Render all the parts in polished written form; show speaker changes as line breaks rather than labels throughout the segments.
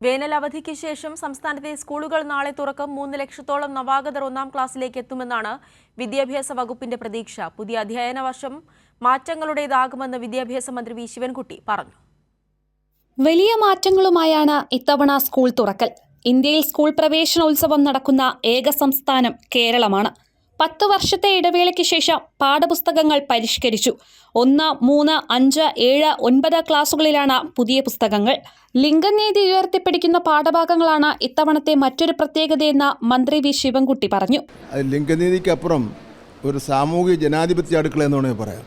വേനൽ അവധിക്ക് ശേഷം സംസ്ഥാനത്തെ സ്കൂളുകൾ നാളെ തുറക്കും. 3 ലക്ഷത്തോളം നവാഗതർ 1ാം ക്ലാസ്സിലേക്ക് എത്തുമെന്നാണ് വിദ്യാഭ്യാസ വകുപ്പിന്റെ പ്രതീക്ഷ. പുതിയ അധ്യയന വർഷം മാറ്റങ്ങളുടേതാകുമെന്ന് വിദ്യാഭ്യാസ മന്ത്രി വി ശിവൻകുട്ടി പറഞ്ഞു.
വലിയ മാറ്റങ്ങളുമായാണ് ഇത്തവണ സ്കൂൾ തുറക്കൽ. ഇന്ത്യയിൽ സ്കൂൾ പ്രവേശനോത്സവം നടക്കുന്ന ഏക സംസ്ഥാനം കേരളമാണ്. 10 വർഷത്തെ ഇടവേളയ്ക്ക് ശേഷം പാഠപുസ്തകങ്ങൾ പരിഷ്കരിച്ചു. 1, 3, 5, 7, 9 ക്ലാസുകളിലാണ് പുതിയ പുസ്തകങ്ങൾ. ലിംഗനീതി ഉയർത്തിപ്പിടിക്കുന്ന പാഠഭാഗങ്ങളാണ് ഇത്തവണത്തെ മറ്റൊരു പ്രത്യേകതയെന്ന് മന്ത്രി വി ശിവൻകുട്ടി പറഞ്ഞു.
ലിംഗനീതിക്കപ്പുറം ഒരു സാമൂഹിക ജനാധിപത്യ അടുക്കള എന്ന് വേണമെങ്കിൽ പറയാം.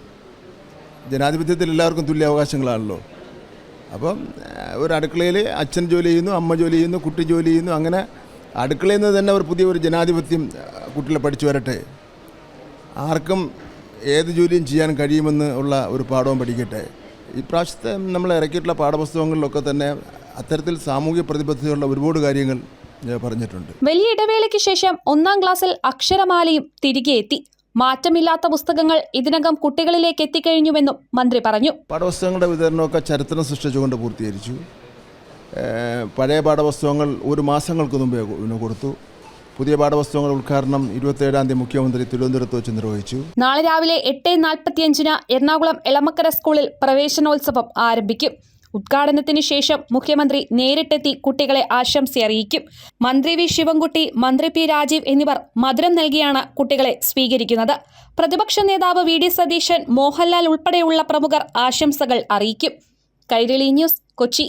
ജനാധിപത്യത്തിൽ എല്ലാവർക്കും തുല്യ അവകാശങ്ങളാണല്ലോ. അപ്പം ഒരു അടുക്കളയിൽ അച്ഛൻ ജോലി ചെയ്യുന്നു, അമ്മ ജോലി ചെയ്യുന്നു, കുട്ടി ജോലി ചെയ്യുന്നു. അങ്ങനെ അടുക്കളയിൽ നിന്ന് തന്നെ ഒരു പുതിയൊരു ജനാധിപത്യം കുട്ടികളെ പഠിച്ചു വരട്ടെ. ആർക്കും ഏത് ജോലിയും ചെയ്യാൻ കഴിയുമെന്ന് ഉള്ള ഒരു പാഠവും പഠിക്കട്ടെ. ഈ പ്രാവശ്യത്തെ നമ്മൾ ഇറക്കിയിട്ടുള്ള പാഠപുസ്തകങ്ങളിലൊക്കെ തന്നെ അത്തരത്തിൽ സാമൂഹ്യ പ്രതിബദ്ധതയുള്ള ഒരുപാട് കാര്യങ്ങൾ പറഞ്ഞിട്ടുണ്ട്.
വലിയ ഇടവേളയ്ക്ക് ശേഷം 1ാം ക്ലാസ്സിൽ അക്ഷരമാലയും തിരികെ എത്തി. മാറ്റമില്ലാത്ത പുസ്തകങ്ങൾ ഇതിനകം കുട്ടികളിലേക്ക് എത്തിക്കഴിഞ്ഞുവെന്നും മന്ത്രി പറഞ്ഞു.
പാഠപുസ്തകങ്ങളുടെ വിതരണമൊക്കെ ചരിത്രം സൃഷ്ടിച്ചുകൊണ്ട് പൂർത്തീകരിച്ചു. പഴയ പാഠപുസ്തകങ്ങൾ 1 മാസങ്ങൾക്ക് മുമ്പേ കൊടുത്തു. പുതിയ പാഠപുസ്തകങ്ങൾ ഉദ്ഘാടനം 27-ാം തീയതി മുഖ്യമന്ത്രി തിരുവനന്തപുരത്ത് വെച്ച് നിർവഹിച്ചു.
നാളെ രാവിലെ 8:45 എറണാകുളം എളമക്കര സ്കൂളിൽ പ്രവേശനോത്സവം ആരംഭിക്കും. ഉദ്ഘാടനത്തിന് ശേഷം മുഖ്യമന്ത്രി നേരിട്ടെത്തി കുട്ടികളെ ആശംസയറിയിക്കും. മന്ത്രി വി ശിവൻകുട്ടി, മന്ത്രി പി രാജീവ് എന്നിവർ മധുരം നൽകിയാണ് കുട്ടികളെ സ്വീകരിക്കുന്നത്. പ്രതിപക്ഷ നേതാവ് വി ഡി സതീശൻ, മോഹൻലാൽ ഉൾപ്പെടെയുള്ള പ്രമുഖർ ആശംസകൾ അറിയിക്കും. കൈരളി ന്യൂസ്, കൊച്ചി.